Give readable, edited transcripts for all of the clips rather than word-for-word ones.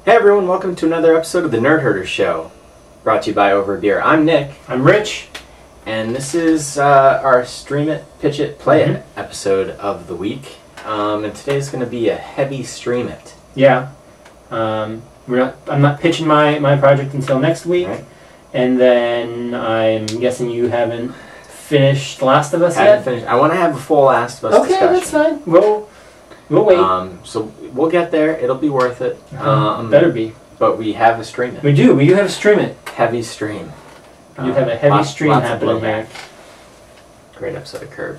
Hey everyone, welcome to another episode of the Nerd Herder Show, brought to you by Over a Beer. I'm Nick. I'm Rich. And this is our Stream It, Pitch It, Play It episode of the week. And today's going to be a heavy Stream It. Yeah. I'm not pitching my project until next week. Right. And then I'm guessing you haven't finished The Last of Us yet? Finished. I want to have a full Last of Us discussion. Okay, that's fine. We'll wait. So we'll get there. It'll be worth it. Better be. But we have a Stream It. We do. We do have a Stream It. Heavy stream. You have a heavy stream happening here. Great episode of Curb.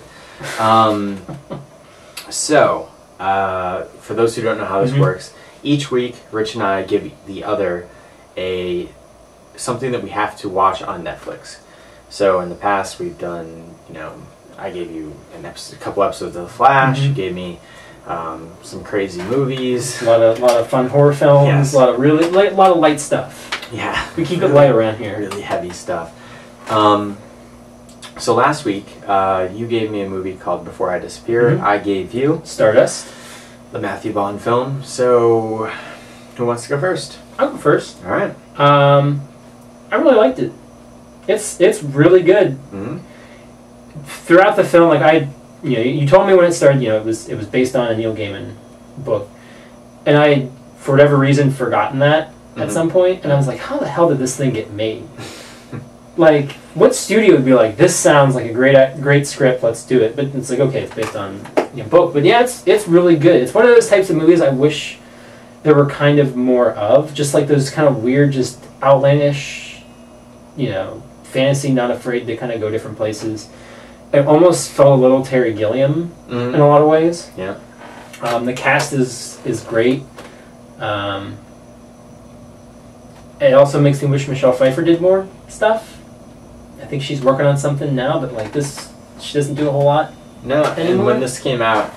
So, for those who don't know how this works, each week Rich and I give the other something that we have to watch on Netflix. So in the past we've done, I gave you a couple episodes of The Flash. You gave me some crazy movies. A lot of fun horror films. Yes. A lot of light stuff. Yeah. We keep it light around here. Really heavy stuff. So last week, you gave me a movie called Before I Disappear. I gave you Stardust, the Matthew Vaughn film. So, who wants to go first? I'll go first. All right. I really liked it. It's really good. Throughout the film, you told me when it started, it was based on a Neil Gaiman book, and I, for whatever reason, forgotten that at some point, and I was like, how the hell did this thing get made? Like, what studio would be like, this sounds like a great script, let's do it? But it's like, okay, it's based on a book. But yeah, it's really good. It's one of those types of movies I wish there were kind of more of. Just like those kind of weird, just outlandish, fantasy, not afraid to kind of go different places. It almost felt a little Terry Gilliam in a lot of ways. Yeah. The cast is great. It also makes me wish Michelle Pfeiffer did more stuff. I think she's working on something now, but she doesn't do a whole lot. No, anymore. And when this came out,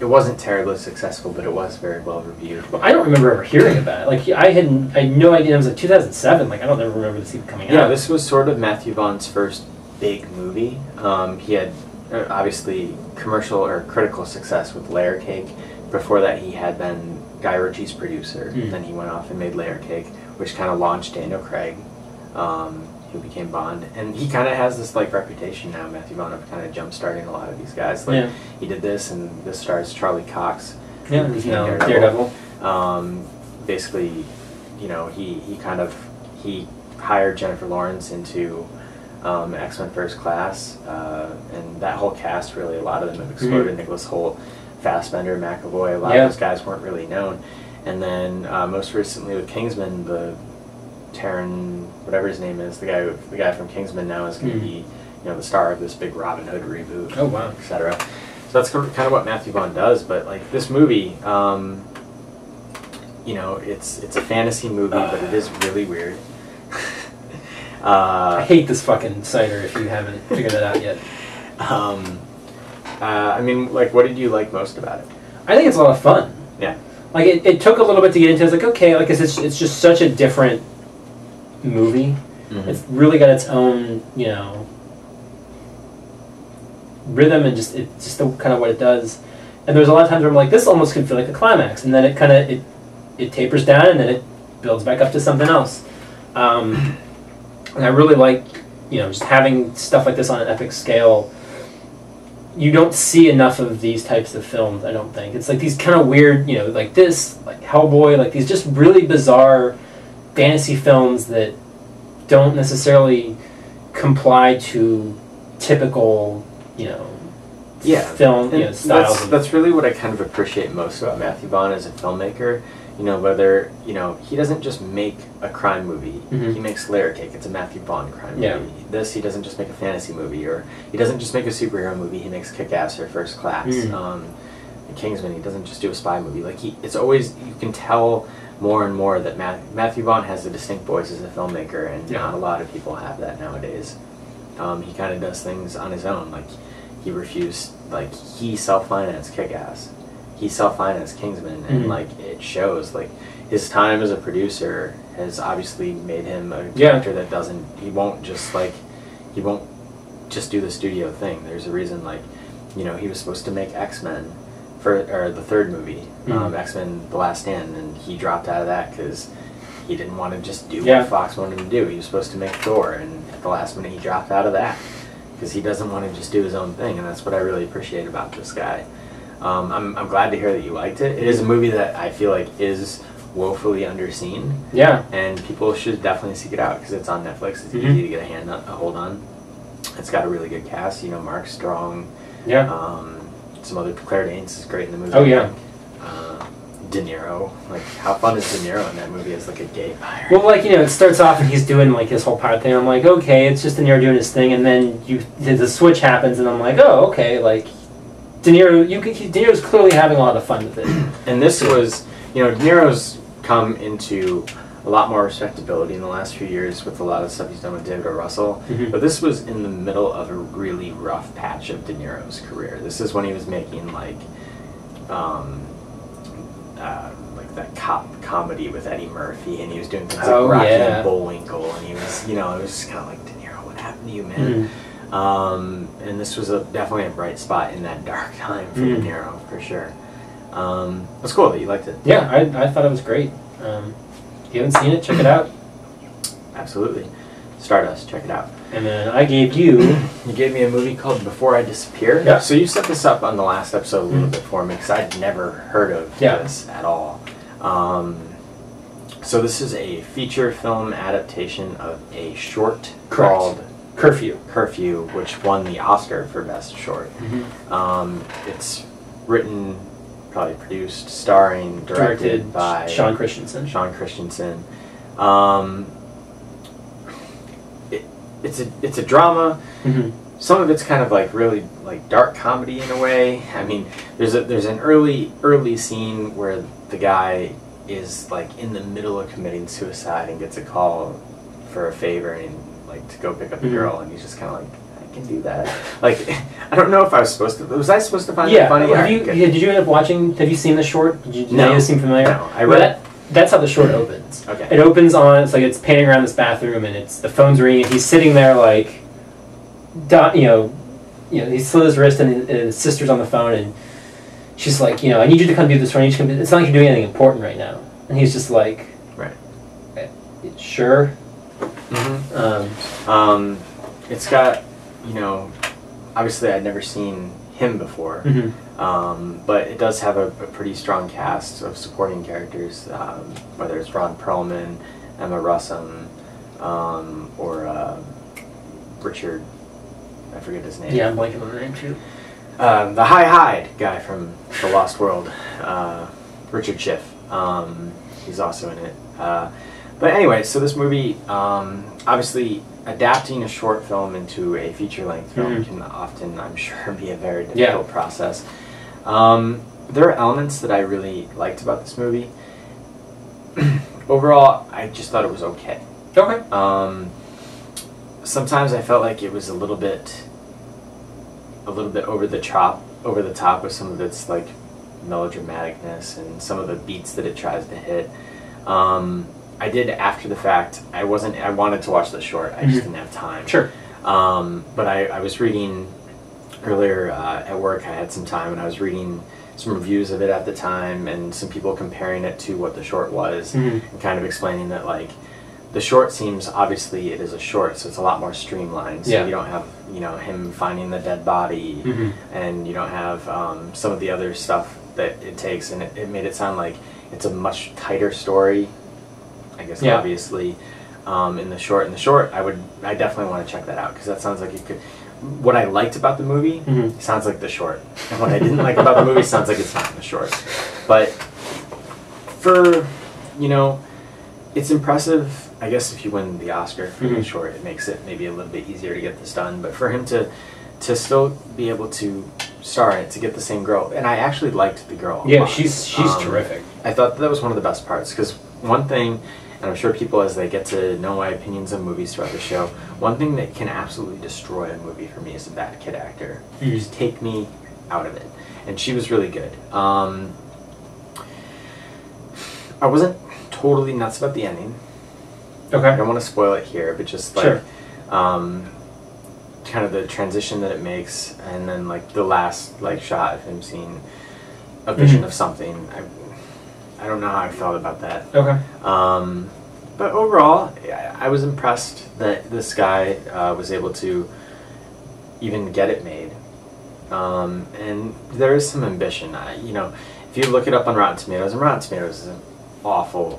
it wasn't terribly successful, but it was very well reviewed. Well, I don't remember ever hearing about it. I had no idea. It was 2007. I don't ever remember this even coming out. Yeah, this was sort of Matthew Vaughn's first big movie. He had obviously commercial or critical success with Layer Cake. Before that, he had been Guy Ritchie's producer. Then he went off and made Layer Cake, which kind of launched Daniel Craig, who became Bond. And he kind of has this reputation now, Matthew Vaughn, of kind of jump-starting a lot of these guys. He did this, and this stars Charlie Cox. Yeah, he's now Daredevil. Basically, he hired Jennifer Lawrence into X-Men First Class, and that whole cast, really, a lot of them have exploded. Nicholas Hoult, Fassbender, McAvoy, a lot of those guys weren't really known. And then most recently with Kingsman, the Taron, whatever his name is, the guy from Kingsman now is going to be, the star of this big Robin Hood reboot. Oh wow, etc. So that's kind of what Matthew Vaughn does. But this movie, it's a fantasy movie, but it is really weird. I hate this fucking cider. If you haven't figured that out yet. What did you like most about it? I think it's a lot of fun. Yeah. It took a little bit to get into. It's okay, it's just such a different movie. It's really got its own, rhythm, and it's just kind of what it does. And there's a lot of times where I'm like, this almost could feel like a climax, and then it tapers down, and then it builds back up to something else. And I really like, just having stuff like this on an epic scale. You don't see enough of these types of films, I don't think. It's these kind of weird, like Hellboy, these just really bizarre fantasy films that don't necessarily comply to typical, film styles. That's really what I kind of appreciate most about Matthew Vaughn as a filmmaker. Whether, he doesn't just make a crime movie. He makes Layer Cake. It's a Matthew Vaughn crime movie. He doesn't just make a fantasy movie, or he doesn't just make a superhero movie. He makes Kick-Ass or First Class. Kingsman, he doesn't just do a spy movie. It's always, you can tell more and more that Matthew Vaughn has a distinct voice as a filmmaker, and not a lot of people have that nowadays. He kind of does things on his own. He refused, he self-financed Kick-Ass. He self-financed Kingsman, and it shows. His time as a producer has obviously made him a director that he won't just do the studio thing. There's a reason, he was supposed to make X-Men, or the third movie, X-Men: The Last Stand, and he dropped out of that because he didn't want to just do what Fox wanted him to do. He was supposed to make Thor, and at the last minute he dropped out of that because he doesn't want to just do his own thing, and that's what I really appreciate about this guy. I'm glad to hear that you liked it. It is a movie that I feel like is woefully underseen. Yeah. And people should definitely seek it out because it's on Netflix. It's easy to get a hold on. It's got a really good cast. You know, Mark Strong. Yeah. Some other Claire Danes is great in the movie. Oh yeah. De Niro. Like, how fun is De Niro in that movie as like a gay pirate? Well, like, you know, it starts off and he's doing like his whole pirate thing. I'm like, okay, it's just De Niro doing his thing, and then the switch happens, and I'm like, oh, okay, like De Niro. De Niro's clearly having a lot of fun with it. And this was, you know, De Niro's come into a lot more respectability in the last few years with a lot of stuff he's done with David O. Russell. But this was in the middle of a really rough patch of De Niro's career. This is when he was making like that cop comedy with Eddie Murphy, and he was doing things like Rocky and Bullwinkle, and he was, you know, it was just kind of like, De Niro, what happened to you, man? And this was definitely a bright spot in that dark time for De Niro, for sure. It's cool that you liked it. Yeah, I thought it was great. If you haven't seen it, check it out. Absolutely. Stardust, check it out. And then I gave you... You gave me a movie called Before I Disappear. Yeah. So you set this up on the last episode a little bit for me because I'd never heard of this at all. So this is a feature film adaptation of a short called Curfew, which won the Oscar for Best Short. It's written, probably produced, starring, directed by Sean Christensen. It's a drama. Some of it's kind of like really like dark comedy in a way. I mean, there's an early scene where the guy is like in the middle of committing suicide and gets a call for a favor and like to go pick up a girl, and he's just kind of like, I can do that. Like, I don't know if I was supposed to. Was I supposed to find that funny? Did you end up watching? Have you seen the short? Did you seem familiar? No, I read it. That's how the short opens. Okay. It opens on, it's like it's painting around this bathroom, and the phone's ringing, and he's sitting there like, he slit his wrist, and his sister's on the phone, and she's like, I need you to come do this for me. It's not like you're doing anything important right now. And he's just like, right, sure. It's got, obviously I'd never seen him before, but it does have a pretty strong cast of supporting characters, whether it's Ron Perlman, Emma Rossum, or Richard, I forget his name. Yeah, I'm blanking on the name too. The Hyde guy from The Lost World, Richard Schiff. He's also in it. But anyway, so this movie, obviously, adapting a short film into a feature-length film can often, I'm sure, be a very difficult process. There are elements that I really liked about this movie. Overall, I just thought it was okay. Okay. Sometimes I felt like it was a little bit over the top with some of its like melodramaticness and some of the beats that it tries to hit. I did after the fact. I wanted to watch the short. I just didn't have time. Sure. But I was reading earlier at work. I had some time, and I was reading some reviews of it at the time, and some people comparing it to what the short was, and kind of explaining that like the short seems, obviously it is a short, so it's a lot more streamlined. So you don't have him finding the dead body, and you don't have some of the other stuff that it takes, and it made it sound like it's a much tighter story. I guess obviously in the short. I definitely want to check that out because that sounds like it could. What I liked about the movie sounds like the short, and what I didn't like about the movie sounds like it's not in the short. But for it's impressive. I guess if you win the Oscar for the short, it makes it maybe a little bit easier to get this done. But for him to still be able to star in it, to get the same girl, and I actually liked the girl. Yeah, she's terrific. I thought that was one of the best parts because one thing. And I'm sure people, as they get to know my opinions on movies throughout the show, one thing that can absolutely destroy a movie for me is a bad kid actor. Just take me out of it. And she was really good. I wasn't totally nuts about the ending. Okay. I don't want to spoil it here, but just like kind of the transition that it makes, and then like the last like shot of him seeing a vision of something. I don't know how I felt about that. Okay. But overall, I was impressed that this guy was able to even get it made. And there is some ambition. You know, if you look it up on Rotten Tomatoes, and Rotten Tomatoes is an awful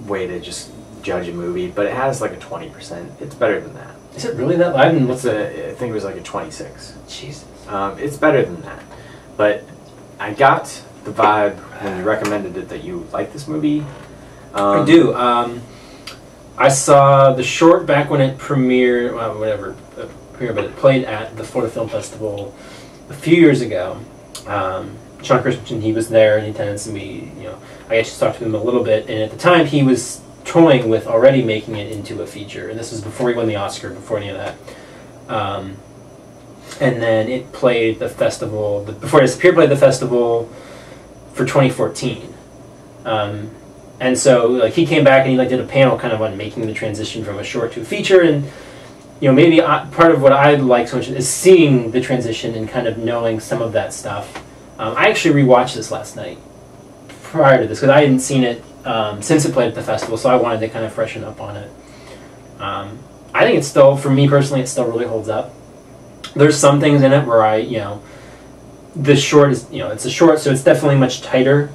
way to just judge a movie, but it has like a 20%. It's better than that. Is it really that low? I think it was like a 26. Jesus. It's better than that. But I got the vibe when you recommended it that you like this movie. I do. I saw the short back when it premiered, but it played at the Florida Film Festival a few years ago. Sean Christensen, he was there, and he attended some meetings. You know, I actually talked to him a little bit, and at the time he was toying with already making it into a feature, and this was before he won the Oscar, before any of that. And then it played the festival, before it disappeared, played the festival for 2014. And so, like, he came back and he like did a panel kind of on making the transition from a short to a feature, and you know, maybe part of what I like so much is seeing the transition and kind of knowing some of that stuff. I actually rewatched this last night prior to this because I hadn't seen it since it played at the festival, so I wanted to kind of freshen up on it. I think it's still, for me personally, it still really holds up. There's some things in it where the short is, it's a short, so it's definitely much tighter.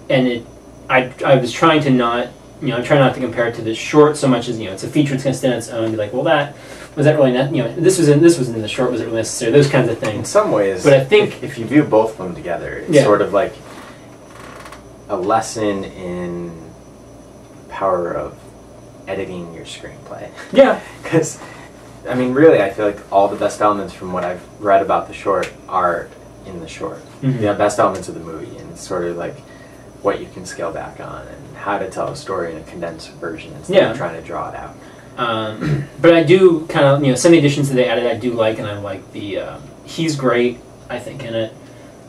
And I was trying to not, I try not to compare it to the short so much as, it's a feature that's going to stand on its own and be like, well, was that really, this was in the short, was it really necessary? Those kinds of things. In some ways, but I think if you view both of them together, it's sort of like a lesson in power of editing your screenplay. Yeah. Because, I mean, really, I feel like all the best elements from what I've read about the short are in the short. Mm-hmm. The best elements of the movie, and it's sort of like what you can scale back on and how to tell a story in a condensed version instead of trying to draw it out. But I do kind of, some of the additions that they added I do like, and I like he's great, I think, in it.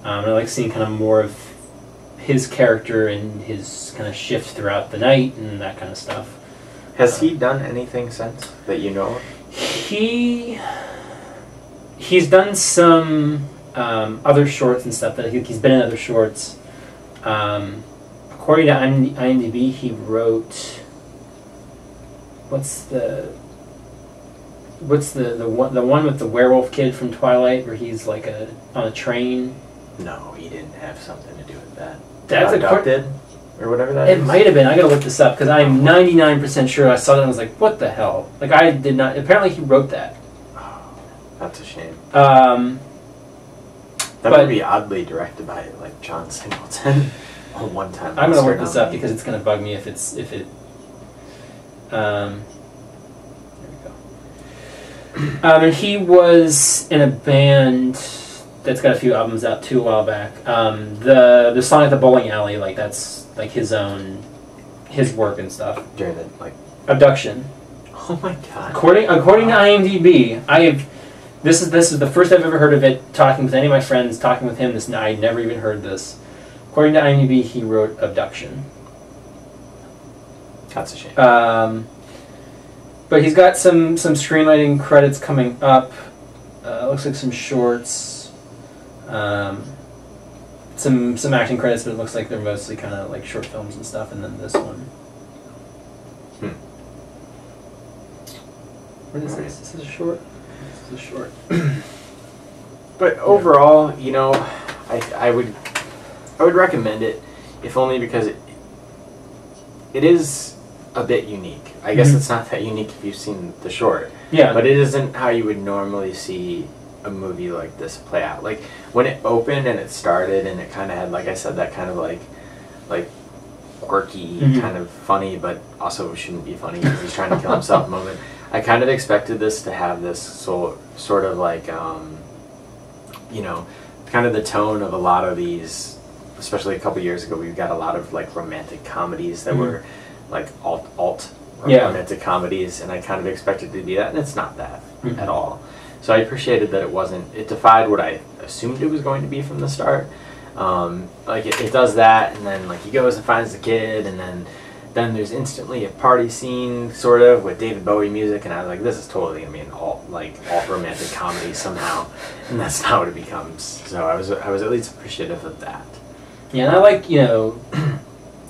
I like seeing kind of more of his character and his kind of shift throughout the night and that kind of stuff. Has he done anything since that you know of? He's done some other shorts and stuff. That he's been in other shorts. According to IMDb, he wrote. What's the one with the werewolf kid from Twilight where he's like on a train? No, he didn't have something to do with that. That's Abducted or whatever that is. It might have been. I gotta look this up because I'm 99% sure I saw that and I was like, what the hell? Like I did not. Apparently he wrote that. Oh, that's a shame. That would be oddly directed by like John Singleton. One time. I'm gonna look this up because it's gonna bug me if it. There we go. And he was in a band that's got a few albums out too a while back. The song at the bowling alley, like that's like his work and stuff. During the Abduction. Oh my god. According to IMDb, this is the first I've ever heard of it. Talking with any of my friends, talking with him, I never even heard this. According to IMDb, he wrote Abduction. That's a shame. But he's got some screenwriting credits coming up. Looks like some shorts. Some acting credits, but it looks like they're mostly kind of like short films and stuff. And then this one. What is this? Is this a short? This is a short. But overall, I would recommend it, if only because it is a bit unique. I guess it's not that unique if you've seen the short. Yeah. But it isn't how you would normally see a movie like this play out. Like when it opened and it started and it kind of had, like I said, that kind of like quirky, kind of funny, but also shouldn't be funny because he's trying to kill himself moment. I kind of expected this to have this sort of like, kind of the tone of a lot of these, especially a couple years ago, we got a lot of like romantic comedies that were like alt romantic comedies, and I kind of expected it to be that, and it's not that at all. So I appreciated that it defied what I assumed it was going to be from the start. Like it does that, and then like he goes and finds the kid, and then then there's instantly a party scene, sort of, with David Bowie music, and I was like, this is totally gonna be an alt romantic comedy somehow, and that's not what it becomes. So I was at least appreciative of that. Yeah, and I like, you know,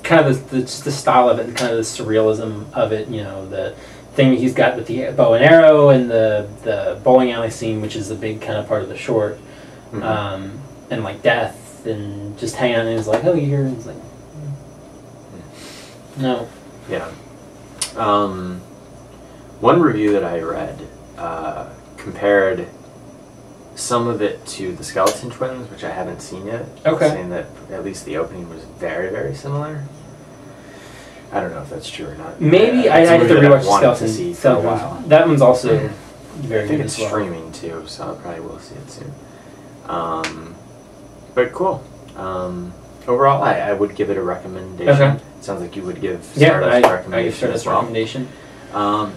kind of the style of it, and kind of the surrealism of it. You know, the thing he's got with the bow and arrow, and the bowling alley scene, which is a big kind of part of the short, and like death, and just hanging on, and he's like, oh, you're here, and it's like, no. Yeah. One review that I read compared some of it to the Skeleton Twins, which I haven't seen yet. Okay. Saying that at least the opening was very, very similar. I don't know if that's true or not. Maybe I have to rewatch Skeleton to see for a while. That one's also very I think good it's as well. streaming too, so I probably will see it soon. But cool. Overall, I would give it a recommendation. Okay. It sounds like you would give Stardust Stardust a recommendation. I give Stardust as well. recommendation.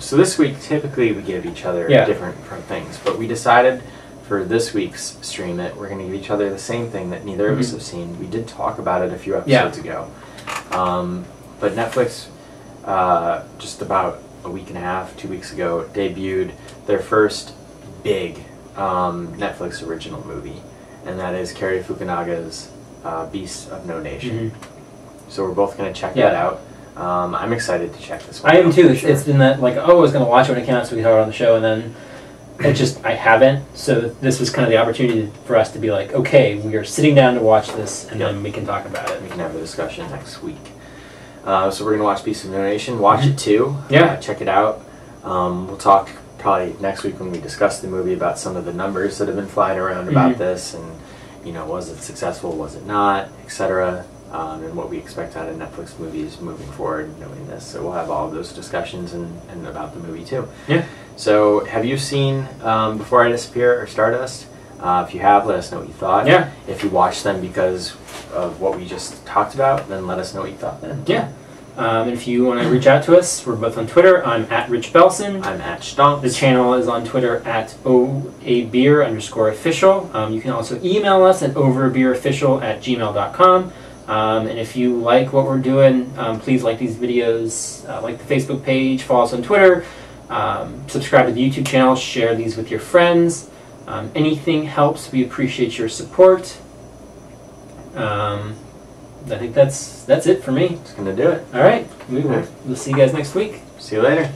So this week, typically we give each other different things, but we decided for this week's Stream It, we're going to give each other the same thing that neither of us have seen. We did talk about it a few episodes ago. But Netflix, just about a week and a half, 2 weeks ago, debuted their first big Netflix original movie, and that is Cary Fukunaga's Beasts of No Nation. So we're both going to check that out. I'm excited to check this one out. I am too. It's been that, like, oh, I was going to watch it when it came out so we could talk about it on the show, and then I haven't. So this was kind of the opportunity for us to be like, okay, we are sitting down to watch this, and then we can talk about it. We can have a discussion next week. So we're going to watch Beasts of No Nation. Watch it too. Check it out. We'll talk probably next week when we discuss the movie about some of the numbers that have been flying around about this, and, you know, was it successful, was it not, etc. And what we expect out of Netflix movies moving forward, knowing this. So we'll have all of those discussions and about the movie too. Yeah. So have you seen Before I Disappear or Stardust? If you have, let us know what you thought. Yeah. If you watched them because of what we just talked about, then let us know what you thought then. Yeah. And if you want to reach out to us, we're both on Twitter. I'm at Rich Belson. I'm at Stonks. The channel is on Twitter at oabeer_official. You can also email us at overabeerofficial@gmail.com. And if you like what we're doing, please like these videos, like the Facebook page, follow us on Twitter, subscribe to the YouTube channel, share these with your friends. Anything helps. We appreciate your support. I think that's it for me. It's going to do it. All right. We'll see you guys next week. See you later.